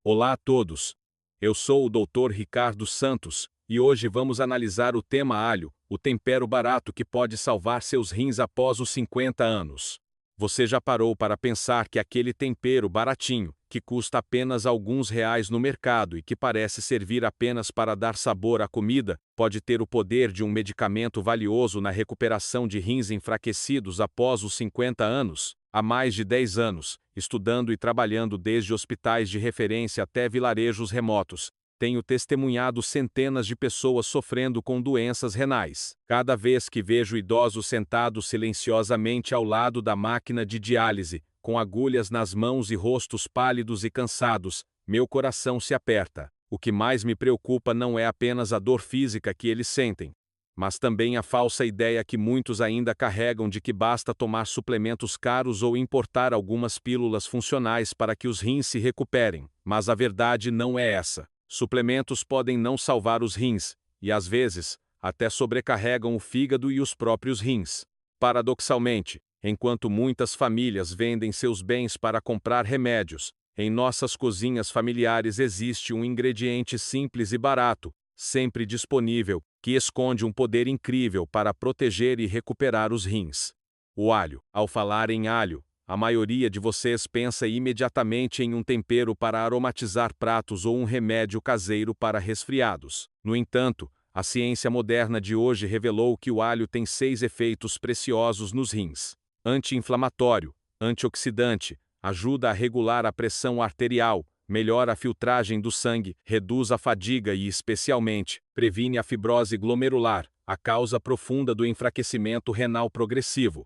Olá a todos. Eu sou o Dr. Ricardo Santos e hoje vamos analisar o tema alho, o tempero barato que pode salvar seus rins após os 50 anos. Você já parou para pensar que aquele tempero baratinho, que custa apenas alguns reais no mercado e que parece servir apenas para dar sabor à comida, pode ter o poder de um medicamento valioso na recuperação de rins enfraquecidos após os 50 anos? Há mais de 10 anos, estudando e trabalhando desde hospitais de referência até vilarejos remotos, tenho testemunhado centenas de pessoas sofrendo com doenças renais. Cada vez que vejo idosos sentados silenciosamente ao lado da máquina de diálise, com agulhas nas mãos e rostos pálidos e cansados, meu coração se aperta. O que mais me preocupa não é apenas a dor física que eles sentem, mas também a falsa ideia que muitos ainda carregam de que basta tomar suplementos caros ou importar algumas pílulas funcionais para que os rins se recuperem. Mas a verdade não é essa. Suplementos podem não salvar os rins, e às vezes, até sobrecarregam o fígado e os próprios rins. Paradoxalmente, enquanto muitas famílias vendem seus bens para comprar remédios, em nossas cozinhas familiares existe um ingrediente simples e barato, sempre disponível, que esconde um poder incrível para proteger e recuperar os rins. O alho. Ao falar em alho, a maioria de vocês pensa imediatamente em um tempero para aromatizar pratos ou um remédio caseiro para resfriados. No entanto, a ciência moderna de hoje revelou que o alho tem 6 efeitos preciosos nos rins: anti-inflamatório, antioxidante, ajuda a regular a pressão arterial, melhora a filtragem do sangue, reduz a fadiga e, especialmente, previne a fibrose glomerular, a causa profunda do enfraquecimento renal progressivo.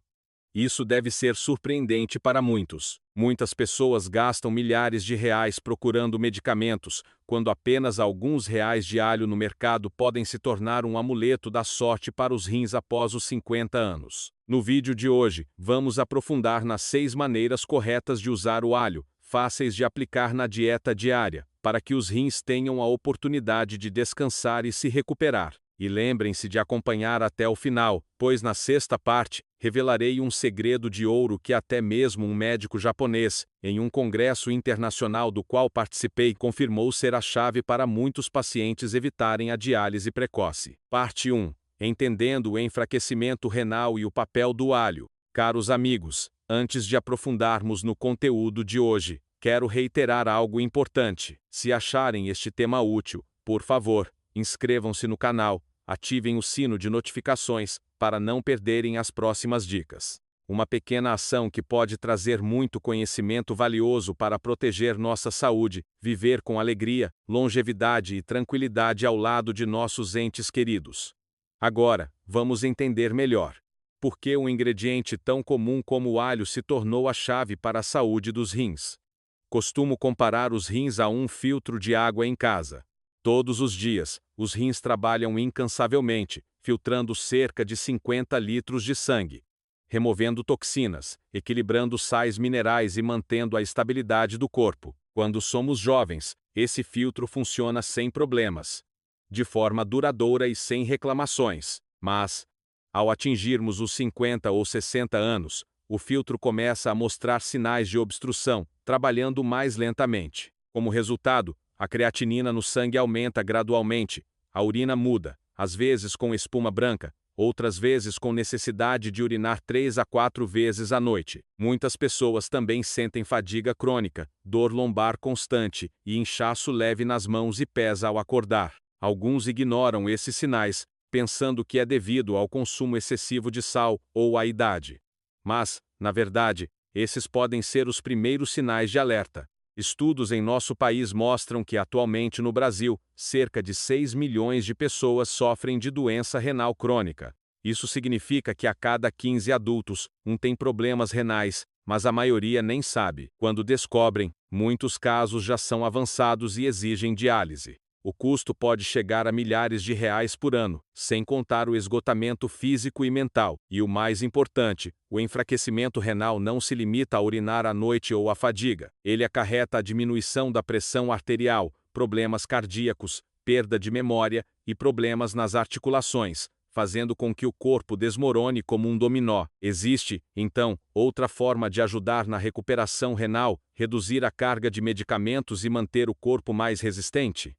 Isso deve ser surpreendente para muitos. Muitas pessoas gastam milhares de reais procurando medicamentos, quando apenas alguns reais de alho no mercado podem se tornar um amuleto da sorte para os rins após os 50 anos. No vídeo de hoje, vamos aprofundar nas 6 maneiras corretas de usar o alho, fáceis de aplicar na dieta diária, para que os rins tenham a oportunidade de descansar e se recuperar. E lembrem-se de acompanhar até o final, pois na sexta parte, revelarei um segredo de ouro que até mesmo um médico japonês, em um congresso internacional do qual participei, confirmou ser a chave para muitos pacientes evitarem a diálise precoce. Parte 1. Entendendo o enfraquecimento renal e o papel do alho. Caros amigos, antes de aprofundarmos no conteúdo de hoje, quero reiterar algo importante. Se acharem este tema útil, por favor, inscrevam-se no canal, ativem o sino de notificações, para não perderem as próximas dicas. Uma pequena ação que pode trazer muito conhecimento valioso para proteger nossa saúde, viver com alegria, longevidade e tranquilidade ao lado de nossos entes queridos. Agora, vamos entender melhor por que um ingrediente tão comum como o alho se tornou a chave para a saúde dos rins. Costumo comparar os rins a um filtro de água em casa. Todos os dias, os rins trabalham incansavelmente, filtrando cerca de 50 litros de sangue, removendo toxinas, equilibrando sais minerais e mantendo a estabilidade do corpo. Quando somos jovens, esse filtro funciona sem problemas, de forma duradoura e sem reclamações. Mas, ao atingirmos os 50 ou 60 anos, o filtro começa a mostrar sinais de obstrução, trabalhando mais lentamente. Como resultado, a creatinina no sangue aumenta gradualmente, a urina muda, às vezes com espuma branca, outras vezes com necessidade de urinar 3 a 4 vezes à noite. Muitas pessoas também sentem fadiga crônica, dor lombar constante e inchaço leve nas mãos e pés ao acordar. Alguns ignoram esses sinais, pensando que é devido ao consumo excessivo de sal ou à idade. Mas, na verdade, esses podem ser os primeiros sinais de alerta. Estudos em nosso país mostram que atualmente no Brasil, cerca de 6 milhões de pessoas sofrem de doença renal crônica. Isso significa que a cada 15 adultos, um tem problemas renais, mas a maioria nem sabe. Quando descobrem, muitos casos já são avançados e exigem diálise. O custo pode chegar a milhares de reais por ano, sem contar o esgotamento físico e mental. E o mais importante, o enfraquecimento renal não se limita a urinar à noite ou à fadiga. Ele acarreta a diminuição da pressão arterial, problemas cardíacos, perda de memória e problemas nas articulações, fazendo com que o corpo desmorone como um dominó. Existe, então, outra forma de ajudar na recuperação renal, reduzir a carga de medicamentos e manter o corpo mais resistente?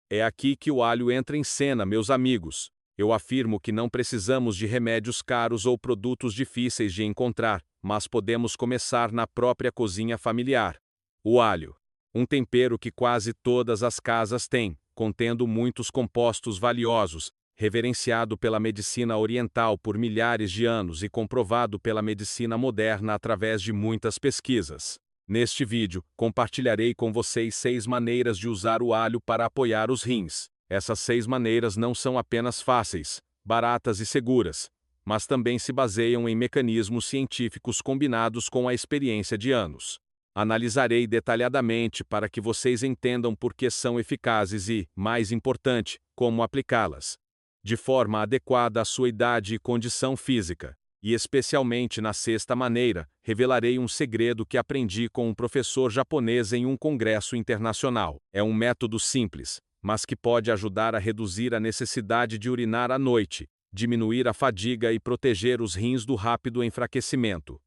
É aqui que o alho entra em cena, meus amigos. Eu afirmo que não precisamos de remédios caros ou produtos difíceis de encontrar, mas podemos começar na própria cozinha familiar. O alho. Um tempero que quase todas as casas têm, contendo muitos compostos valiosos, reverenciado pela medicina oriental por milhares de anos e comprovado pela medicina moderna através de muitas pesquisas. Neste vídeo, compartilharei com vocês 6 maneiras de usar o alho para apoiar os rins. Essas 6 maneiras não são apenas fáceis, baratas e seguras, mas também se baseiam em mecanismos científicos combinados com a experiência de anos. Analisarei detalhadamente para que vocês entendam por que são eficazes e, mais importante, como aplicá-las, de forma adequada à sua idade e condição física. E especialmente na sexta maneira, revelarei um segredo que aprendi com um professor japonês em um congresso internacional. É um método simples, mas que pode ajudar a reduzir a necessidade de urinar à noite, diminuir a fadiga e proteger os rins do rápido enfraquecimento.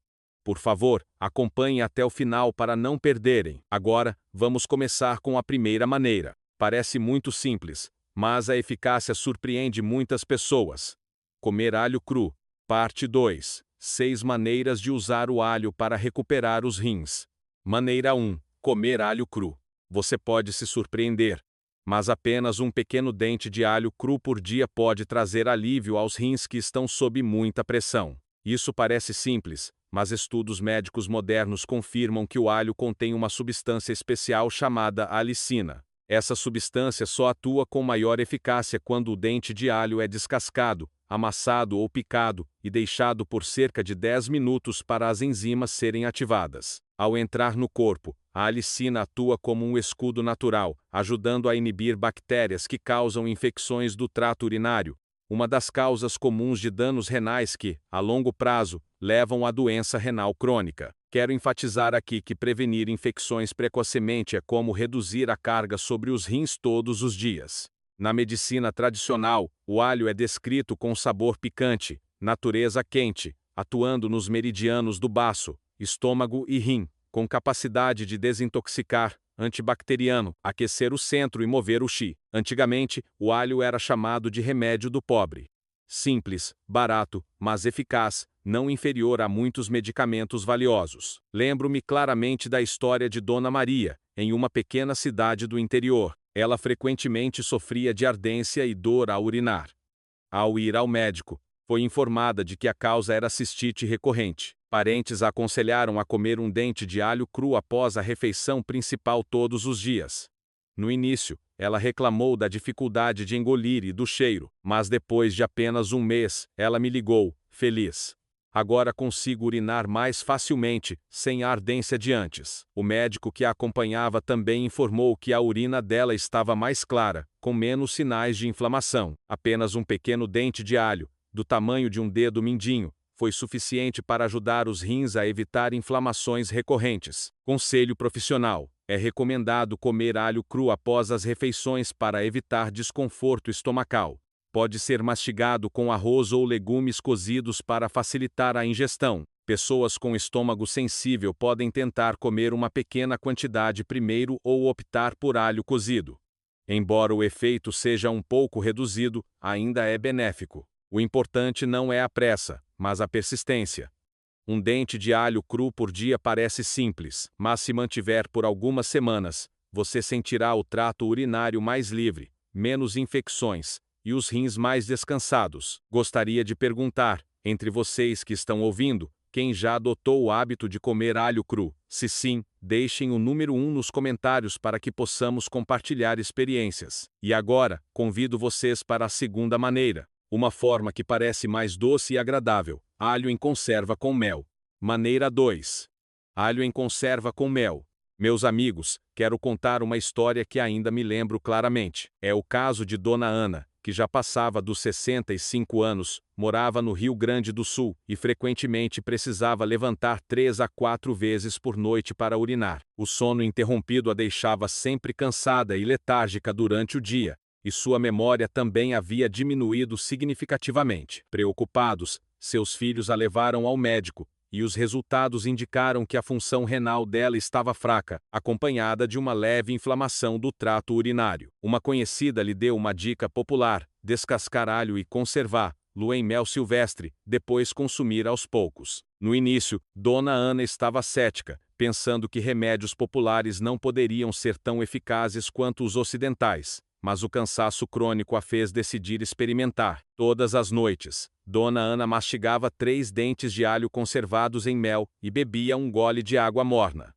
Por favor, acompanhe até o final para não perderem. Agora, vamos começar com a primeira maneira. Parece muito simples, mas a eficácia surpreende muitas pessoas. Comer alho cru. Parte 2. 6 maneiras de usar o alho para recuperar os rins. Maneira 1. Comer alho cru. Você pode se surpreender, mas apenas um pequeno dente de alho cru por dia pode trazer alívio aos rins que estão sob muita pressão. Isso parece simples, mas estudos médicos modernos confirmam que o alho contém uma substância especial chamada alicina. Essa substância só atua com maior eficácia quando o dente de alho é descascado, amassado ou picado e deixado por cerca de 10 minutos para as enzimas serem ativadas. Ao entrar no corpo, a alicina atua como um escudo natural, ajudando a inibir bactérias que causam infecções do trato urinário, uma das causas comuns de danos renais que, a longo prazo, levam à doença renal crônica. Quero enfatizar aqui que prevenir infecções precocemente é como reduzir a carga sobre os rins todos os dias. Na medicina tradicional, o alho é descrito com sabor picante, natureza quente, atuando nos meridianos do baço, estômago e rim, com capacidade de desintoxicar, antibacteriano, aquecer o centro e mover o qi. Antigamente, o alho era chamado de remédio do pobre. Simples, barato, mas eficaz, não inferior a muitos medicamentos valiosos. Lembro-me claramente da história de Dona Maria, em uma pequena cidade do interior. Ela frequentemente sofria de ardência e dor ao urinar. Ao ir ao médico, foi informada de que a causa era cistite recorrente. Parentes a aconselharam a comer um dente de alho cru após a refeição principal todos os dias. No início, ela reclamou da dificuldade de engolir e do cheiro, mas depois de apenas um mês, ela me ligou, feliz. Agora consigo urinar mais facilmente, sem a ardência de antes. O médico que a acompanhava também informou que a urina dela estava mais clara, com menos sinais de inflamação. Apenas um pequeno dente de alho, do tamanho de um dedo mindinho, foi suficiente para ajudar os rins a evitar inflamações recorrentes. Conselho profissional: é recomendado comer alho cru após as refeições para evitar desconforto estomacal. Pode ser mastigado com arroz ou legumes cozidos para facilitar a ingestão. Pessoas com estômago sensível podem tentar comer uma pequena quantidade primeiro ou optar por alho cozido. Embora o efeito seja um pouco reduzido, ainda é benéfico. O importante não é a pressa, mas a persistência. Um dente de alho cru por dia parece simples, mas se mantiver por algumas semanas, você sentirá o trato urinário mais livre, menos infecções, e os rins mais descansados. Gostaria de perguntar, entre vocês que estão ouvindo, quem já adotou o hábito de comer alho cru? Se sim, deixem o número 1 nos comentários para que possamos compartilhar experiências. E agora, convido vocês para a segunda maneira, uma forma que parece mais doce e agradável: alho em conserva com mel. Maneira 2. Alho em conserva com mel. Meus amigos, quero contar uma história que ainda me lembro claramente. É o caso de Dona Ana, que já passava dos 65 anos, morava no Rio Grande do Sul e frequentemente precisava levantar 3 a 4 vezes por noite para urinar. O sono interrompido a deixava sempre cansada e letárgica durante o dia. e sua memória também havia diminuído significativamente. Preocupados, seus filhos a levaram ao médico, e os resultados indicaram que a função renal dela estava fraca, acompanhada de uma leve inflamação do trato urinário. Uma conhecida lhe deu uma dica popular: descascar alho e conservá-lo em mel silvestre, depois consumir aos poucos. No início, Dona Ana estava cética, pensando que remédios populares não poderiam ser tão eficazes quanto os ocidentais, mas o cansaço crônico a fez decidir experimentar. Todas as noites, Dona Ana mastigava 3 dentes de alho conservados em mel e bebia um gole de água morna.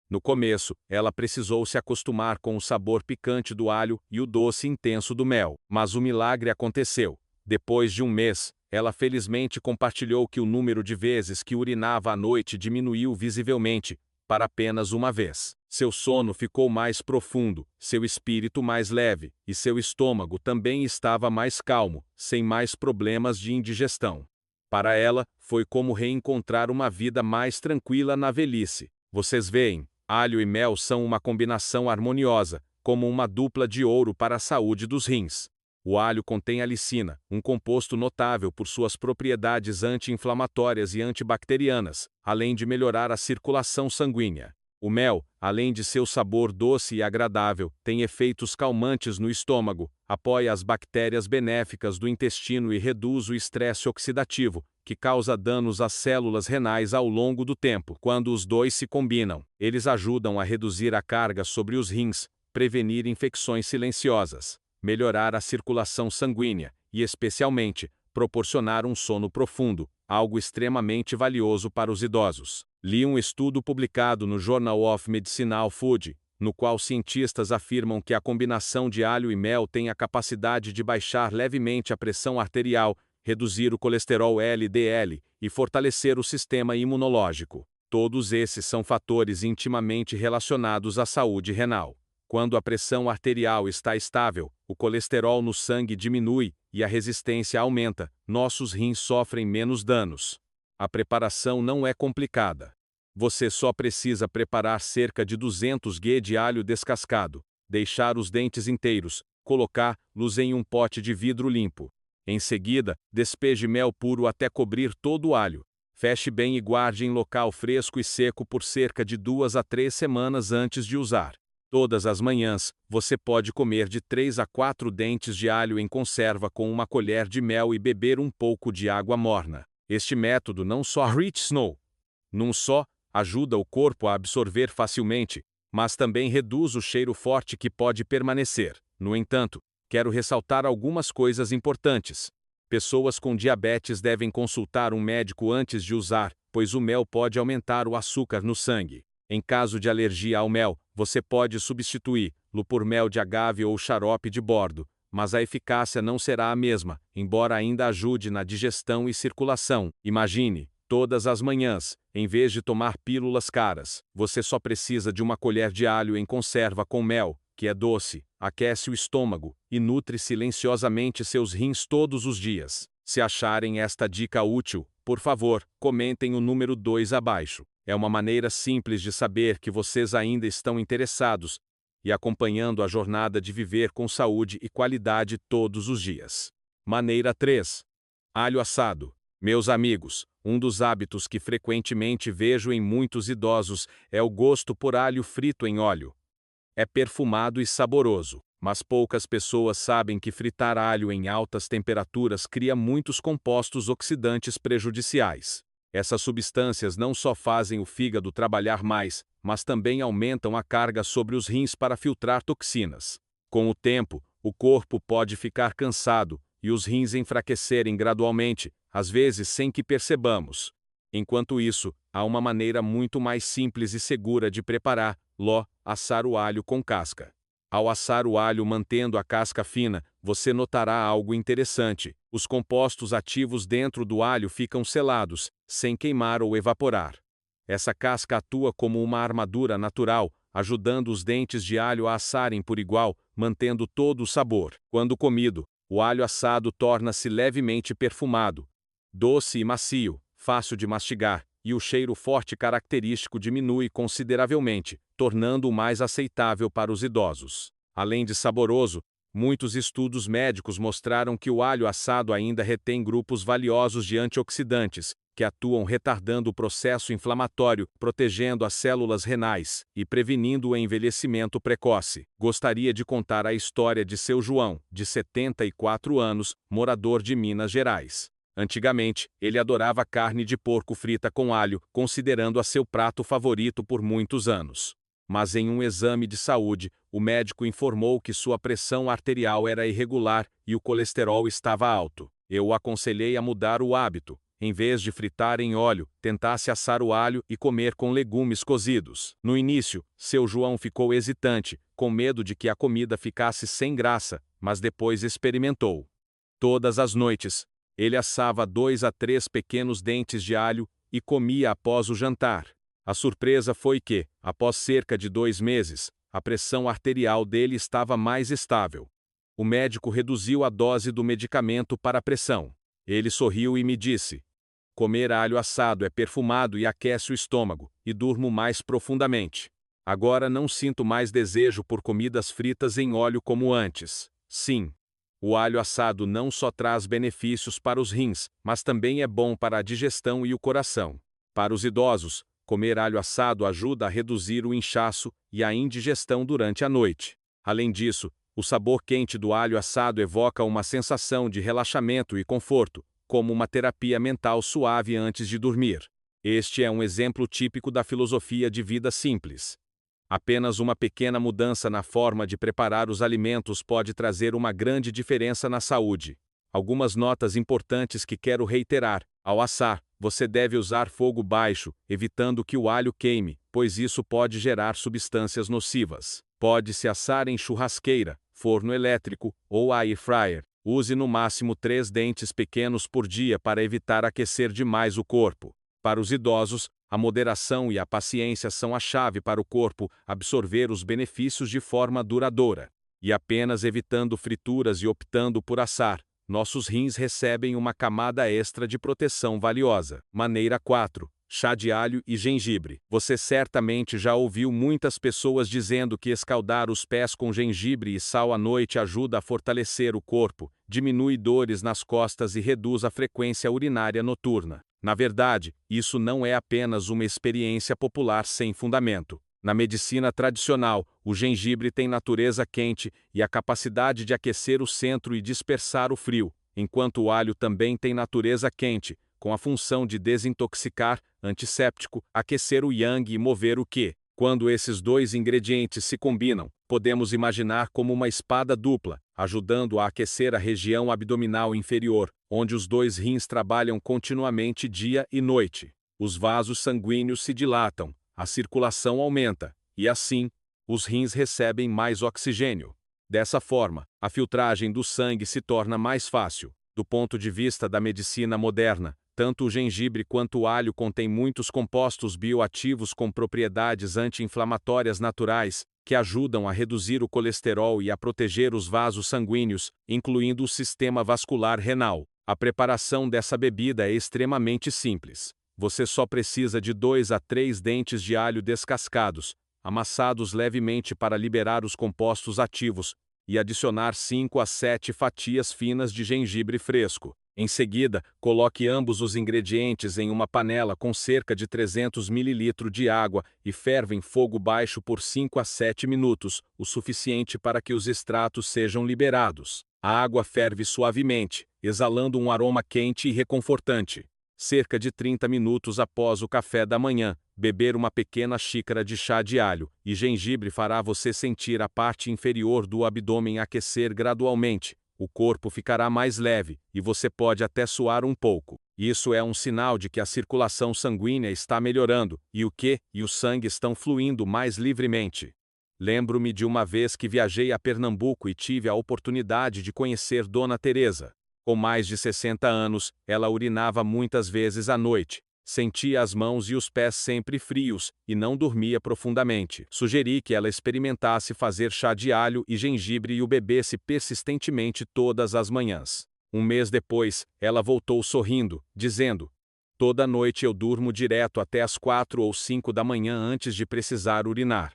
No começo, ela precisou se acostumar com o sabor picante do alho e o doce intenso do mel, mas o milagre aconteceu. Depois de um mês, ela felizmente compartilhou que o número de vezes que urinava à noite diminuiu visivelmente, para apenas uma vez. Seu sono ficou mais profundo, seu espírito mais leve, e seu estômago também estava mais calmo, sem mais problemas de indigestão. Para ela, foi como reencontrar uma vida mais tranquila na velhice. Vocês veem, alho e mel são uma combinação harmoniosa, como uma dupla de ouro para a saúde dos rins. O alho contém alicina, um composto notável por suas propriedades anti-inflamatórias e antibacterianas, além de melhorar a circulação sanguínea. O mel, além de seu sabor doce e agradável, tem efeitos calmantes no estômago, apoia as bactérias benéficas do intestino e reduz o estresse oxidativo, que causa danos às células renais ao longo do tempo. Quando os dois se combinam, eles ajudam a reduzir a carga sobre os rins, prevenir infecções silenciosas, melhorar a circulação sanguínea e, especialmente, proporcionar um sono profundo, algo extremamente valioso para os idosos. Li um estudo publicado no Journal of Medicinal Food, no qual cientistas afirmam que a combinação de alho e mel tem a capacidade de baixar levemente a pressão arterial, reduzir o colesterol LDL e fortalecer o sistema imunológico. Todos esses são fatores intimamente relacionados à saúde renal. Quando a pressão arterial está estável, o colesterol no sangue diminui e a resistência aumenta, nossos rins sofrem menos danos. A preparação não é complicada. Você só precisa preparar cerca de 200 g de alho descascado, deixar os dentes inteiros, colocá-los em um pote de vidro limpo. Em seguida, despeje mel puro até cobrir todo o alho. Feche bem e guarde em local fresco e seco por cerca de 2 a 3 semanas antes de usar. Todas as manhãs, você pode comer de 3 a 4 dentes de alho em conserva com uma colher de mel e beber um pouco de água morna. Este método não só ajuda o corpo a absorver facilmente, mas também reduz o cheiro forte que pode permanecer. No entanto, quero ressaltar algumas coisas importantes. Pessoas com diabetes devem consultar um médico antes de usar, pois o mel pode aumentar o açúcar no sangue. Em caso de alergia ao mel, você pode substituí-lo por mel de agave ou xarope de bordo, mas a eficácia não será a mesma, embora ainda ajude na digestão e circulação. Imagine, todas as manhãs, em vez de tomar pílulas caras, você só precisa de uma colher de alho em conserva com mel, que é doce, aquece o estômago e nutre silenciosamente seus rins todos os dias. Se acharem esta dica útil, por favor, comentem o número 2 abaixo. É uma maneira simples de saber que vocês ainda estão interessados e acompanhando a jornada de viver com saúde e qualidade todos os dias. Maneira 3. Alho assado. Meus amigos, um dos hábitos que frequentemente vejo em muitos idosos é o gosto por alho frito em óleo. É perfumado e saboroso, mas poucas pessoas sabem que fritar alho em altas temperaturas cria muitos compostos oxidantes prejudiciais. Essas substâncias não só fazem o fígado trabalhar mais, mas também aumentam a carga sobre os rins para filtrar toxinas. Com o tempo, o corpo pode ficar cansado e os rins enfraquecerem gradualmente, às vezes sem que percebamos. Enquanto isso, há uma maneira muito mais simples e segura de preparar-lo: assar o alho com casca. Ao assar o alho mantendo a casca fina, você notará algo interessante. Os compostos ativos dentro do alho ficam selados, sem queimar ou evaporar. Essa casca atua como uma armadura natural, ajudando os dentes de alho a assarem por igual, mantendo todo o sabor. Quando comido, o alho assado torna-se levemente perfumado, doce e macio, fácil de mastigar, e o cheiro forte característico diminui consideravelmente, tornando-o mais aceitável para os idosos. Além de saboroso, Muitos estudos médicos mostraram que o alho assado ainda retém grupos valiosos de antioxidantes, que atuam retardando o processo inflamatório, protegendo as células renais e prevenindo o envelhecimento precoce. Gostaria de contar a história de seu João, de 74 anos, morador de Minas Gerais. Antigamente, ele adorava carne de porco frita com alho, considerando-a seu prato favorito por muitos anos. Mas em um exame de saúde, o médico informou que sua pressão arterial era irregular e o colesterol estava alto. Eu o aconselhei a mudar o hábito. Em vez de fritar em óleo, tentasse assar o alho e comer com legumes cozidos. No início, seu João ficou hesitante, com medo de que a comida ficasse sem graça, mas depois experimentou. Todas as noites, ele assava 2 a 3 pequenos dentes de alho e comia após o jantar. A surpresa foi que, após cerca de 2 meses, a pressão arterial dele estava mais estável. O médico reduziu a dose do medicamento para a pressão. Ele sorriu e me disse: comer alho assado é perfumado e aquece o estômago, e durmo mais profundamente. Agora não sinto mais desejo por comidas fritas em óleo como antes. Sim, o alho assado não só traz benefícios para os rins, mas também é bom para a digestão e o coração. Para os idosos, comer alho assado ajuda a reduzir o inchaço e a indigestão durante a noite. Além disso, o sabor quente do alho assado evoca uma sensação de relaxamento e conforto, como uma terapia mental suave antes de dormir. Este é um exemplo típico da filosofia de vida simples. Apenas uma pequena mudança na forma de preparar os alimentos pode trazer uma grande diferença na saúde. Algumas notas importantes que quero reiterar. Ao assar, você deve usar fogo baixo, evitando que o alho queime, pois isso pode gerar substâncias nocivas. Pode-se assar em churrasqueira, forno elétrico ou air fryer. Use no máximo 3 dentes pequenos por dia para evitar aquecer demais o corpo. Para os idosos, a moderação e a paciência são a chave para o corpo absorver os benefícios de forma duradoura. E apenas evitando frituras e optando por assar, nossos rins recebem uma camada extra de proteção valiosa. Maneira 4. Chá de alho e gengibre. Você certamente já ouviu muitas pessoas dizendo que escaldar os pés com gengibre e sal à noite ajuda a fortalecer o corpo, diminui dores nas costas e reduz a frequência urinária noturna. Na verdade, isso não é apenas uma experiência popular sem fundamento. Na medicina tradicional, o gengibre tem natureza quente e a capacidade de aquecer o centro e dispersar o frio, enquanto o alho também tem natureza quente, com a função de desintoxicar, antisséptico, aquecer o yang e mover o qi. Quando esses dois ingredientes se combinam, podemos imaginar como uma espada dupla, ajudando a aquecer a região abdominal inferior, onde os 2 rins trabalham continuamente dia e noite. Os vasos sanguíneos se dilatam, a circulação aumenta, e assim, os rins recebem mais oxigênio. Dessa forma, a filtragem do sangue se torna mais fácil. Do ponto de vista da medicina moderna, tanto o gengibre quanto o alho contêm muitos compostos bioativos com propriedades anti-inflamatórias naturais, que ajudam a reduzir o colesterol e a proteger os vasos sanguíneos, incluindo o sistema vascular renal. A preparação dessa bebida é extremamente simples. Você só precisa de 2 a 3 dentes de alho descascados, amassados levemente para liberar os compostos ativos, e adicionar 5 a 7 fatias finas de gengibre fresco. Em seguida, coloque ambos os ingredientes em uma panela com cerca de 300 ml de água e ferva em fogo baixo por 5 a 7 minutos, o suficiente para que os extratos sejam liberados. A água ferve suavemente, exalando um aroma quente e reconfortante. Cerca de 30 minutos após o café da manhã, beber uma pequena xícara de chá de alho e gengibre fará você sentir a parte inferior do abdômen aquecer gradualmente. O corpo ficará mais leve, e você pode até suar um pouco. Isso é um sinal de que a circulação sanguínea está melhorando, e o qi e o sangue estão fluindo mais livremente. Lembro-me de uma vez que viajei a Pernambuco e tive a oportunidade de conhecer Dona Teresa. Com mais de 60 anos, ela urinava muitas vezes à noite. Sentia as mãos e os pés sempre frios, e não dormia profundamente. Sugeri que ela experimentasse fazer chá de alho e gengibre e o bebesse persistentemente todas as manhãs. Um mês depois, ela voltou sorrindo, dizendo: toda noite eu durmo direto até as 4 ou 5 da manhã antes de precisar urinar.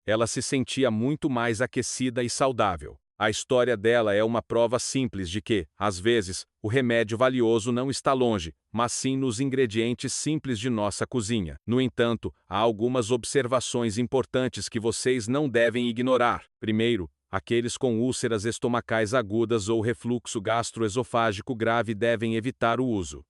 Ela se sentia muito mais aquecida e saudável. A história dela é uma prova simples de que, às vezes, o remédio valioso não está longe, mas sim nos ingredientes simples de nossa cozinha. No entanto, há algumas observações importantes que vocês não devem ignorar. Primeiro, aqueles com úlceras estomacais agudas ou refluxo gastroesofágico grave devem evitar o uso.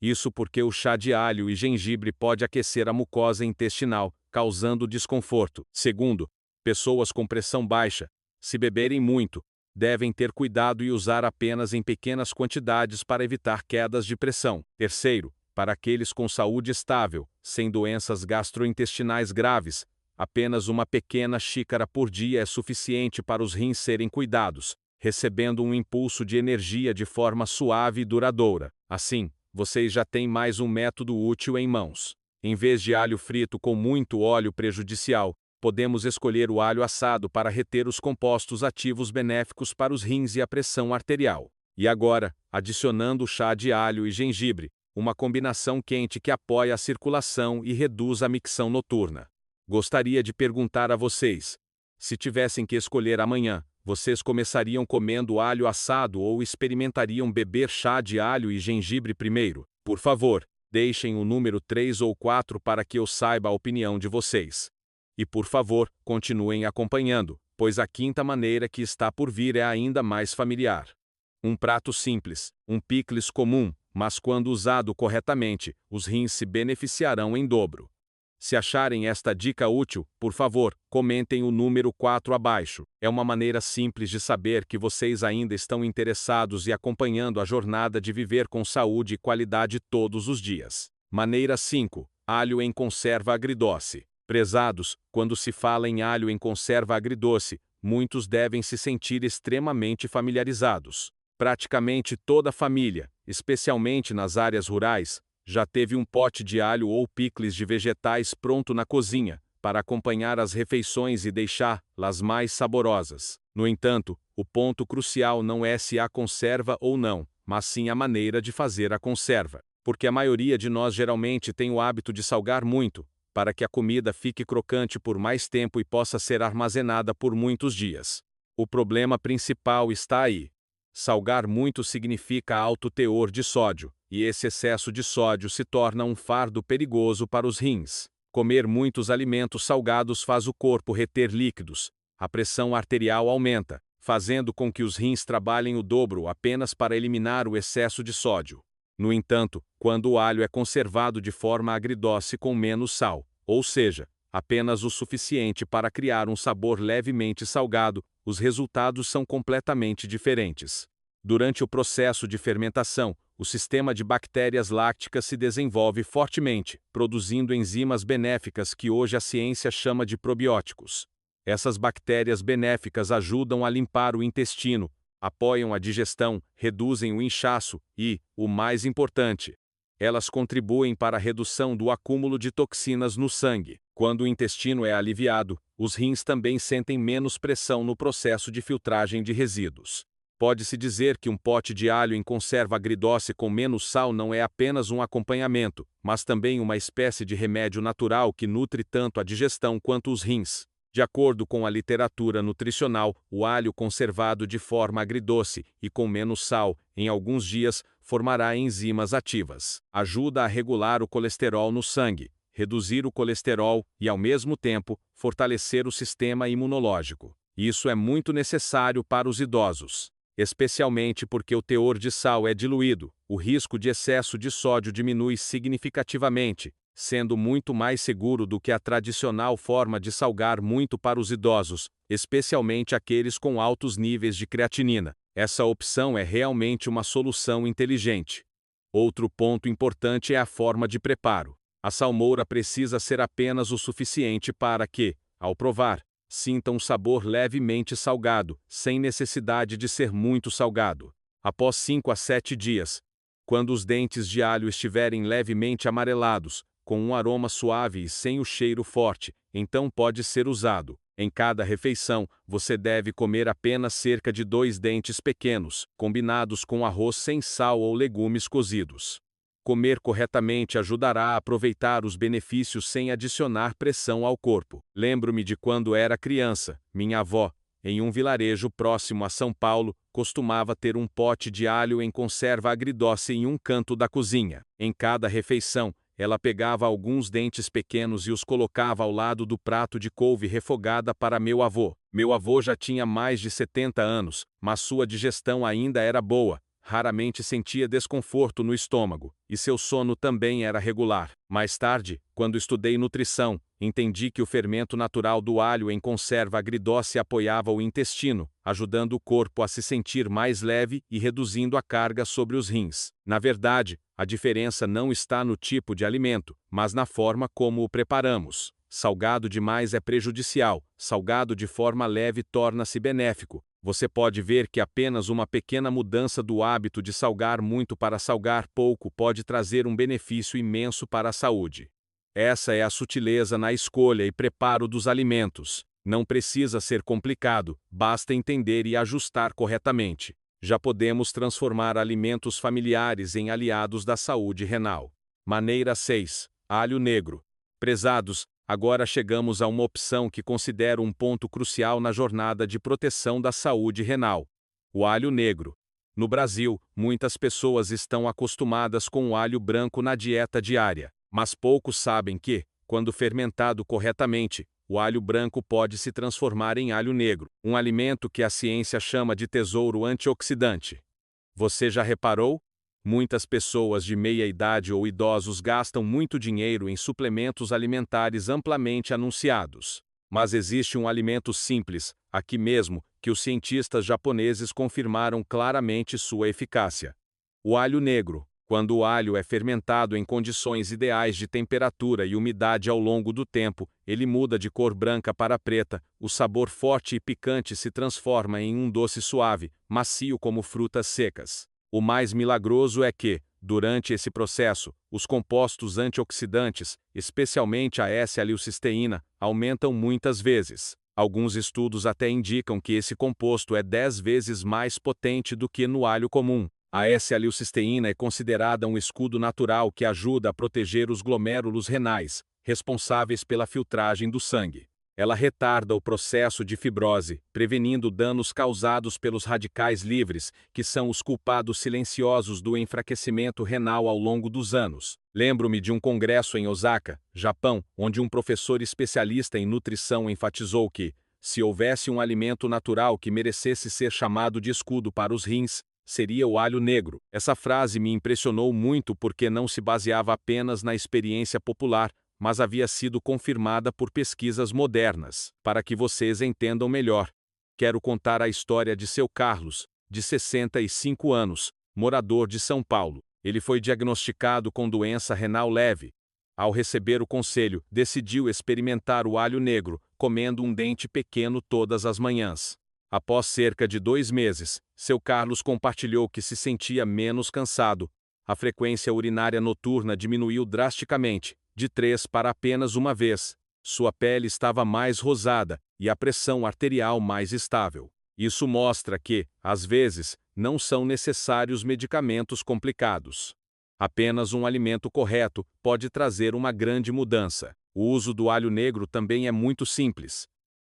Isso porque o chá de alho e gengibre pode aquecer a mucosa intestinal, causando desconforto. Segundo, pessoas com pressão baixa, se beberem muito, devem ter cuidado e usar apenas em pequenas quantidades para evitar quedas de pressão. Terceiro, para aqueles com saúde estável, sem doenças gastrointestinais graves, apenas uma pequena xícara por dia é suficiente para os rins serem cuidados, recebendo um impulso de energia de forma suave e duradoura. Assim, vocês já têm mais um método útil em mãos. Em vez de alho frito com muito óleo prejudicial, podemos escolher o alho assado para reter os compostos ativos benéficos para os rins e a pressão arterial. E agora, adicionando o chá de alho e gengibre, uma combinação quente que apoia a circulação e reduz a micção noturna. Gostaria de perguntar a vocês: se tivessem que escolher amanhã, vocês começariam comendo alho assado ou experimentariam beber chá de alho e gengibre primeiro? Por favor, deixem o número 3 ou 4 para que eu saiba a opinião de vocês. E por favor, continuem acompanhando, pois a quinta maneira que está por vir é ainda mais familiar. Um prato simples, um picles comum, mas quando usado corretamente, os rins se beneficiarão em dobro. Se acharem esta dica útil, por favor, comentem o número 4 abaixo. É uma maneira simples de saber que vocês ainda estão interessados e acompanhando a jornada de viver com saúde e qualidade todos os dias. Maneira 5. Alho em conserva agridoce. Prezados, quando se fala em alho em conserva agridoce, muitos devem se sentir extremamente familiarizados. Praticamente toda a família, especialmente nas áreas rurais, já teve um pote de alho ou picles de vegetais pronto na cozinha, para acompanhar as refeições e deixá-las mais saborosas. No entanto, o ponto crucial não é se há conserva ou não, mas sim a maneira de fazer a conserva. Porque a maioria de nós geralmente tem o hábito de salgar muito, para que a comida fique crocante por mais tempo e possa ser armazenada por muitos dias. O problema principal está aí. Salgar muito significa alto teor de sódio, e esse excesso de sódio se torna um fardo perigoso para os rins. Comer muitos alimentos salgados faz o corpo reter líquidos, a pressão arterial aumenta, fazendo com que os rins trabalhem o dobro apenas para eliminar o excesso de sódio. No entanto, quando o alho é conservado de forma agridoce com menos sal, ou seja, apenas o suficiente para criar um sabor levemente salgado, os resultados são completamente diferentes. Durante o processo de fermentação, o sistema de bactérias lácticas se desenvolve fortemente, produzindo enzimas benéficas que hoje a ciência chama de probióticos. Essas bactérias benéficas ajudam a limpar o intestino, apoiam a digestão, reduzem o inchaço e, o mais importante, elas contribuem para a redução do acúmulo de toxinas no sangue. Quando o intestino é aliviado, os rins também sentem menos pressão no processo de filtragem de resíduos. Pode-se dizer que um pote de alho em conserva agridoce com menos sal não é apenas um acompanhamento, mas também uma espécie de remédio natural que nutre tanto a digestão quanto os rins. De acordo com a literatura nutricional, o alho conservado de forma agridoce e com menos sal, em alguns dias, formará enzimas ativas. Ajuda a regular o colesterol no sangue, reduzir o colesterol e, ao mesmo tempo, fortalecer o sistema imunológico. Isso é muito necessário para os idosos, especialmente porque o teor de sal é diluído, o risco de excesso de sódio diminui significativamente, sendo muito mais seguro do que a tradicional forma de salgar muito para os idosos, especialmente aqueles com altos níveis de creatinina. Essa opção é realmente uma solução inteligente. Outro ponto importante é a forma de preparo. A salmoura precisa ser apenas o suficiente para que, ao provar, sinta um sabor levemente salgado, sem necessidade de ser muito salgado. Após 5 a 7 dias, quando os dentes de alho estiverem levemente amarelados, com um aroma suave e sem o cheiro forte, então pode ser usado. Em cada refeição, você deve comer apenas cerca de 2 dentes pequenos, combinados com arroz sem sal ou legumes cozidos. Comer corretamente ajudará a aproveitar os benefícios sem adicionar pressão ao corpo. Lembro-me de quando era criança, minha avó, em um vilarejo próximo a São Paulo, costumava ter um pote de alho em conserva agridoce em um canto da cozinha. Em cada refeição, ela pegava alguns dentes pequenos e os colocava ao lado do prato de couve refogada para meu avô. Meu avô já tinha mais de 70 anos, mas sua digestão ainda era boa. Raramente sentia desconforto no estômago, e seu sono também era regular. Mais tarde, quando estudei nutrição, entendi que o fermento natural do alho em conserva agridoce apoiava o intestino, ajudando o corpo a se sentir mais leve e reduzindo a carga sobre os rins. Na verdade, a diferença não está no tipo de alimento, mas na forma como o preparamos. Salgado demais é prejudicial, salgado de forma leve torna-se benéfico. Você pode ver que apenas uma pequena mudança do hábito de salgar muito para salgar pouco pode trazer um benefício imenso para a saúde. Essa é a sutileza na escolha e preparo dos alimentos. Não precisa ser complicado, basta entender e ajustar corretamente. Já podemos transformar alimentos familiares em aliados da saúde renal. Maneira 6. Alho negro. Prezados, agora chegamos a uma opção que considero um ponto crucial na jornada de proteção da saúde renal: o alho negro. No Brasil, muitas pessoas estão acostumadas com o alho branco na dieta diária, mas poucos sabem que, quando fermentado corretamente, o alho branco pode se transformar em alho negro, um alimento que a ciência chama de tesouro antioxidante. Você já reparou? Muitas pessoas de meia idade ou idosos gastam muito dinheiro em suplementos alimentares amplamente anunciados. Mas existe um alimento simples, aqui mesmo, que os cientistas japoneses confirmaram claramente sua eficácia: o alho negro. Quando o alho é fermentado em condições ideais de temperatura e umidade ao longo do tempo, ele muda de cor branca para preta, o sabor forte e picante se transforma em um doce suave, macio como frutas secas. O mais milagroso é que, durante esse processo, os compostos antioxidantes, especialmente a S-alilcisteína, aumentam muitas vezes. Alguns estudos até indicam que esse composto é 10 vezes mais potente do que no alho comum. A S-alilcisteína é considerada um escudo natural que ajuda a proteger os glomérulos renais, responsáveis pela filtragem do sangue. Ela retarda o processo de fibrose, prevenindo danos causados pelos radicais livres, que são os culpados silenciosos do enfraquecimento renal ao longo dos anos. Lembro-me de um congresso em Osaka, Japão, onde um professor especialista em nutrição enfatizou que, se houvesse um alimento natural que merecesse ser chamado de escudo para os rins, seria o alho negro. Essa frase me impressionou muito porque não se baseava apenas na experiência popular, mas havia sido confirmada por pesquisas modernas. Para que vocês entendam melhor, quero contar a história de seu Carlos, de 65 anos, morador de São Paulo. Ele foi diagnosticado com doença renal leve. Ao receber o conselho, decidiu experimentar o alho negro, comendo um dente pequeno todas as manhãs. Após cerca de 2 meses, seu Carlos compartilhou que se sentia menos cansado. A frequência urinária noturna diminuiu drasticamente, de 3 para apenas uma vez. Sua pele estava mais rosada e a pressão arterial mais estável. Isso mostra que, às vezes, não são necessários medicamentos complicados. Apenas um alimento correto pode trazer uma grande mudança. O uso do alho negro também é muito simples.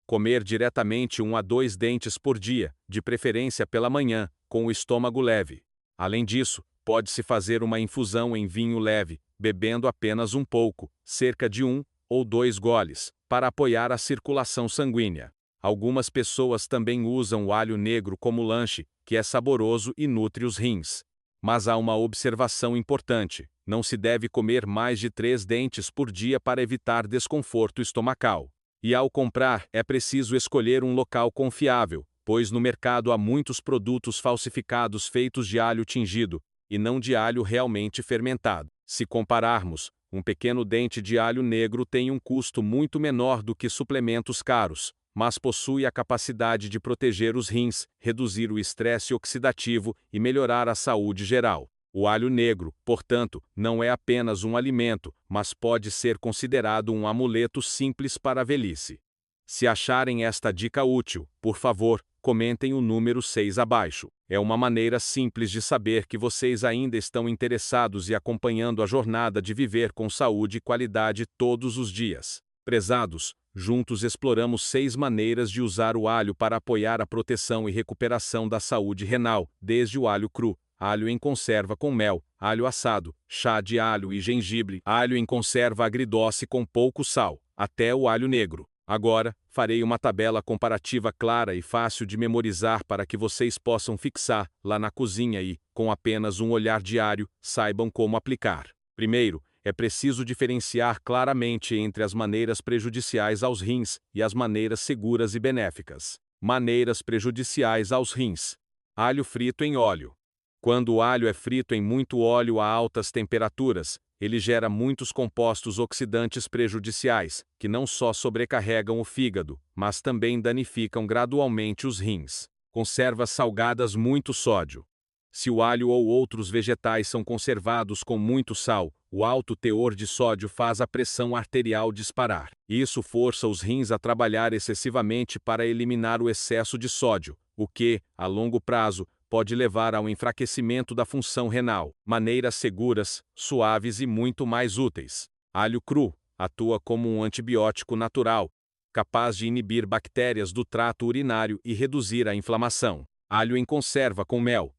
Comer diretamente 1 a 2 dentes por dia, de preferência pela manhã, com o estômago leve. Além disso, pode-se fazer uma infusão em vinho leve, bebendo apenas um pouco, cerca de 1 ou 2 goles, para apoiar a circulação sanguínea. Algumas pessoas também usam o alho negro como lanche, que é saboroso e nutre os rins. Mas há uma observação importante: não se deve comer mais de 3 dentes por dia para evitar desconforto estomacal. E ao comprar, é preciso escolher um local confiável, pois no mercado há muitos produtos falsificados feitos de alho tingido, e não de alho realmente fermentado. Se compararmos, um pequeno dente de alho negro tem um custo muito menor do que suplementos caros, mas possui a capacidade de proteger os rins, reduzir o estresse oxidativo e melhorar a saúde geral. O alho negro, portanto, não é apenas um alimento, mas pode ser considerado um amuleto simples para a velhice. Se acharem esta dica útil, por favor, comentem o número 6 abaixo. É uma maneira simples de saber que vocês ainda estão interessados e acompanhando a jornada de viver com saúde e qualidade todos os dias. Prezados, juntos exploramos 6 maneiras de usar o alho para apoiar a proteção e recuperação da saúde renal, desde o alho cru, alho em conserva com mel, alho assado, chá de alho e gengibre, alho em conserva agridoce com pouco sal, até o alho negro. Agora, farei uma tabela comparativa clara e fácil de memorizar para que vocês possam fixar lá na cozinha e, com apenas um olhar diário, saibam como aplicar. Primeiro, é preciso diferenciar claramente entre as maneiras prejudiciais aos rins e as maneiras seguras e benéficas. Maneiras prejudiciais aos rins. Alho frito em óleo. Quando o alho é frito em muito óleo a altas temperaturas, ele gera muitos compostos oxidantes prejudiciais, que não só sobrecarregam o fígado, mas também danificam gradualmente os rins. Conservas salgadas muito sódio. Se o alho ou outros vegetais são conservados com muito sal, o alto teor de sódio faz a pressão arterial disparar. Isso força os rins a trabalhar excessivamente para eliminar o excesso de sódio, o que, a longo prazo, pode levar ao enfraquecimento da função renal. Maneiras seguras, suaves e muito mais úteis. Alho cru atua como um antibiótico natural, capaz de inibir bactérias do trato urinário e reduzir a inflamação. Alho em conserva com mel.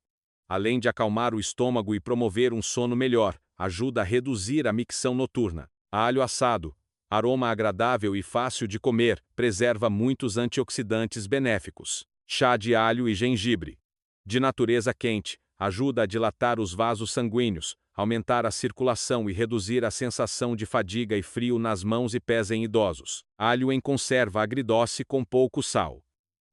Além de acalmar o estômago e promover um sono melhor, ajuda a reduzir a micção noturna. Alho assado. Aroma agradável e fácil de comer, preserva muitos antioxidantes benéficos. Chá de alho e gengibre. De natureza quente, ajuda a dilatar os vasos sanguíneos, aumentar a circulação e reduzir a sensação de fadiga e frio nas mãos e pés em idosos. Alho em conserva agridoce com pouco sal.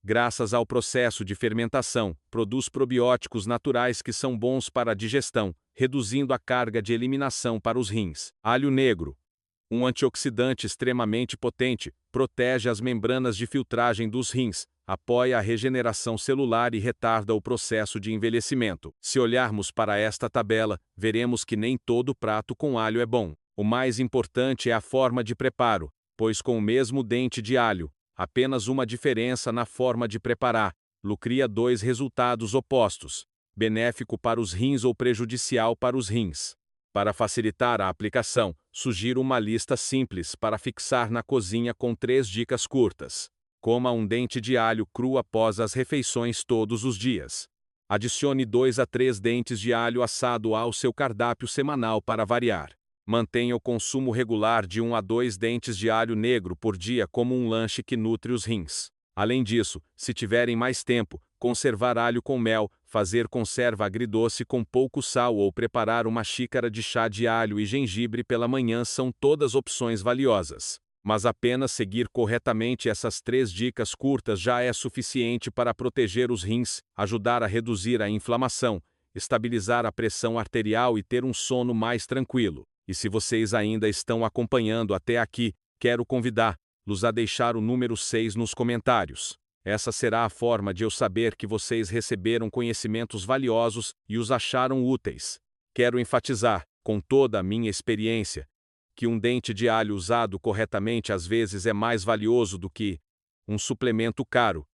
Graças ao processo de fermentação, produz probióticos naturais que são bons para a digestão, reduzindo a carga de eliminação para os rins. Alho negro. Um antioxidante extremamente potente, protege as membranas de filtragem dos rins, apoia a regeneração celular e retarda o processo de envelhecimento. Se olharmos para esta tabela, veremos que nem todo prato com alho é bom. O mais importante é a forma de preparo, pois com o mesmo dente de alho, apenas uma diferença na forma de preparar, cria dois resultados opostos, benéfico para os rins ou prejudicial para os rins. Para facilitar a aplicação, sugiro uma lista simples para fixar na cozinha com 3 dicas curtas. Coma um dente de alho cru após as refeições todos os dias. Adicione 2 a 3 dentes de alho assado ao seu cardápio semanal para variar. Mantenha o consumo regular de 1 a 2 dentes de alho negro por dia como um lanche que nutre os rins. Além disso, se tiverem mais tempo, conservar alho com mel, fazer conserva agridoce com pouco sal ou preparar uma xícara de chá de alho e gengibre pela manhã são todas opções valiosas. Mas apenas seguir corretamente essas 3 dicas curtas já é suficiente para proteger os rins, ajudar a reduzir a inflamação, estabilizar a pressão arterial e ter um sono mais tranquilo. E se vocês ainda estão acompanhando até aqui, quero convidá-los a deixar o número 6 nos comentários. Essa será a forma de eu saber que vocês receberam conhecimentos valiosos e os acharam úteis. Quero enfatizar, com toda a minha experiência, que um dente de alho usado corretamente às vezes é mais valioso do que um suplemento caro,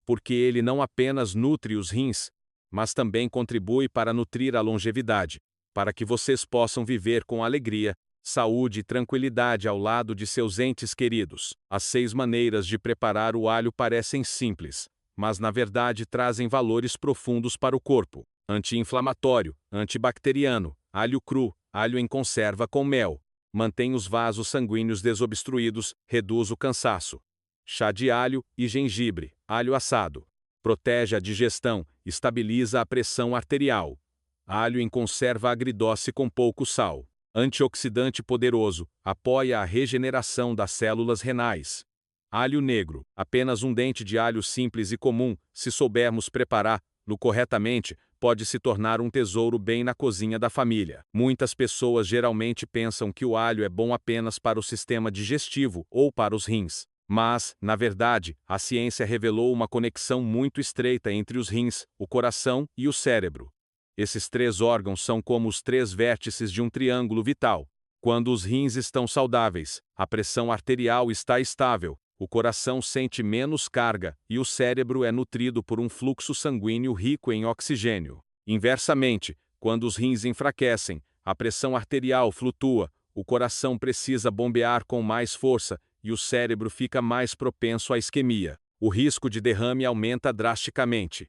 porque ele não apenas nutre os rins, mas também contribui para nutrir a longevidade, para que vocês possam viver com alegria, saúde e tranquilidade ao lado de seus entes queridos. As 6 maneiras de preparar o alho parecem simples, mas na verdade trazem valores profundos para o corpo. Anti-inflamatório, antibacteriano, alho cru, alho em conserva com mel. Mantém os vasos sanguíneos desobstruídos, reduz o cansaço. Chá de alho e gengibre, alho assado. Protege a digestão, estabiliza a pressão arterial. Alho em conserva agridoce com pouco sal. Antioxidante poderoso, apoia a regeneração das células renais. Alho negro, apenas um dente de alho simples e comum, se soubermos prepará-lo corretamente, pode se tornar um tesouro bem na cozinha da família. Muitas pessoas geralmente pensam que o alho é bom apenas para o sistema digestivo ou para os rins. Mas, na verdade, a ciência revelou uma conexão muito estreita entre os rins, o coração e o cérebro. Esses 3 órgãos são como os 3 vértices de um triângulo vital. Quando os rins estão saudáveis, a pressão arterial está estável, o coração sente menos carga e o cérebro é nutrido por um fluxo sanguíneo rico em oxigênio. Inversamente, quando os rins enfraquecem, a pressão arterial flutua, o coração precisa bombear com mais força e o cérebro fica mais propenso à isquemia. O risco de derrame aumenta drasticamente.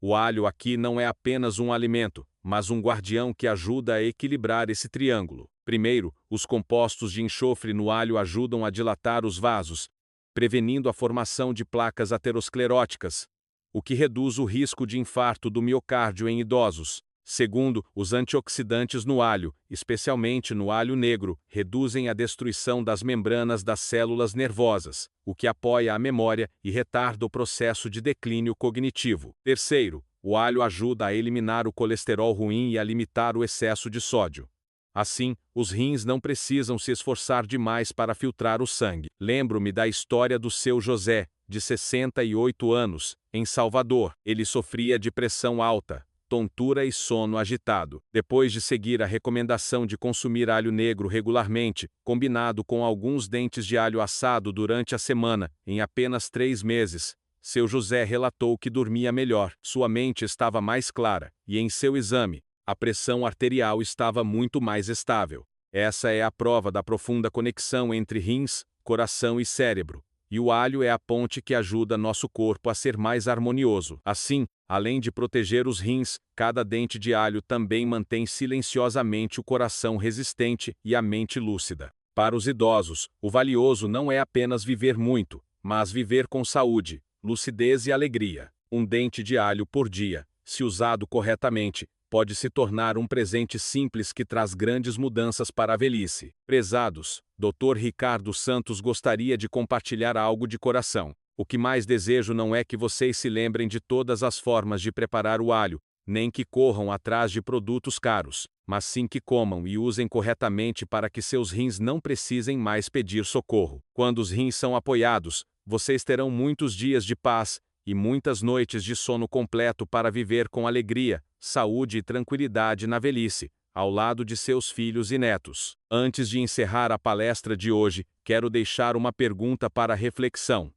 O alho aqui não é apenas um alimento, mas um guardião que ajuda a equilibrar esse triângulo. Primeiro, os compostos de enxofre no alho ajudam a dilatar os vasos, prevenindo a formação de placas ateroscleróticas, o que reduz o risco de infarto do miocárdio em idosos. Segundo, os antioxidantes no alho, especialmente no alho negro, reduzem a destruição das membranas das células nervosas, o que apoia a memória e retarda o processo de declínio cognitivo. Terceiro, o alho ajuda a eliminar o colesterol ruim e a limitar o excesso de sódio. Assim, os rins não precisam se esforçar demais para filtrar o sangue. Lembro-me da história do seu José, de 68 anos, em Salvador. Ele sofria de pressão alta, tontura e sono agitado. Depois de seguir a recomendação de consumir alho negro regularmente, combinado com alguns dentes de alho assado durante a semana, em apenas 3 meses, seu José relatou que dormia melhor, sua mente estava mais clara, e em seu exame, a pressão arterial estava muito mais estável. Essa é a prova da profunda conexão entre rins, coração e cérebro. E o alho é a ponte que ajuda nosso corpo a ser mais harmonioso. Assim, além de proteger os rins, cada dente de alho também mantém silenciosamente o coração resistente e a mente lúcida. Para os idosos, o valioso não é apenas viver muito, mas viver com saúde, lucidez e alegria. Um dente de alho por dia, se usado corretamente, pode se tornar um presente simples que traz grandes mudanças para a velhice. Prezados, Dr. Ricardo Santos gostaria de compartilhar algo de coração. O que mais desejo não é que vocês se lembrem de todas as formas de preparar o alho, nem que corram atrás de produtos caros, mas sim que comam e usem corretamente para que seus rins não precisem mais pedir socorro. Quando os rins são apoiados, vocês terão muitos dias de paz e muitas noites de sono completo para viver com alegria, saúde e tranquilidade na velhice, ao lado de seus filhos e netos. Antes de encerrar a palestra de hoje, quero deixar uma pergunta para reflexão.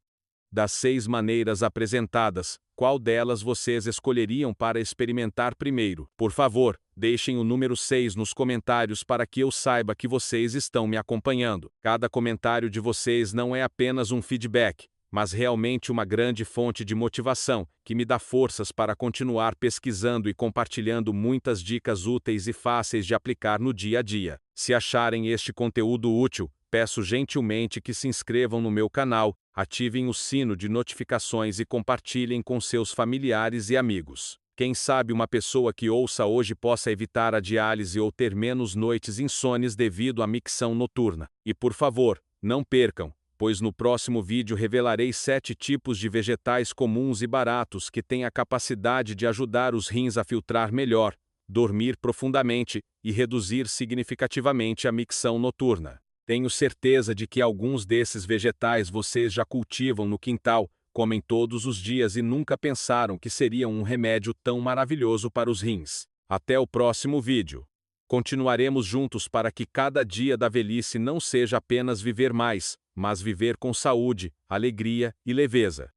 Das 6 maneiras apresentadas, qual delas vocês escolheriam para experimentar primeiro? Por favor, deixem o número 6 nos comentários para que eu saiba que vocês estão me acompanhando. Cada comentário de vocês não é apenas um feedback, mas realmente uma grande fonte de motivação, que me dá forças para continuar pesquisando e compartilhando muitas dicas úteis e fáceis de aplicar no dia a dia. Se acharem este conteúdo útil, peço gentilmente que se inscrevam no meu canal, ativem o sino de notificações e compartilhem com seus familiares e amigos. Quem sabe uma pessoa que ouça hoje possa evitar a diálise ou ter menos noites insones devido à micção noturna. E por favor, não percam, pois no próximo vídeo revelarei 7 tipos de vegetais comuns e baratos que têm a capacidade de ajudar os rins a filtrar melhor, dormir profundamente e reduzir significativamente a micção noturna. Tenho certeza de que alguns desses vegetais vocês já cultivam no quintal, comem todos os dias e nunca pensaram que seriam um remédio tão maravilhoso para os rins. Até o próximo vídeo. Continuaremos juntos para que cada dia da velhice não seja apenas viver mais, mas viver com saúde, alegria e leveza.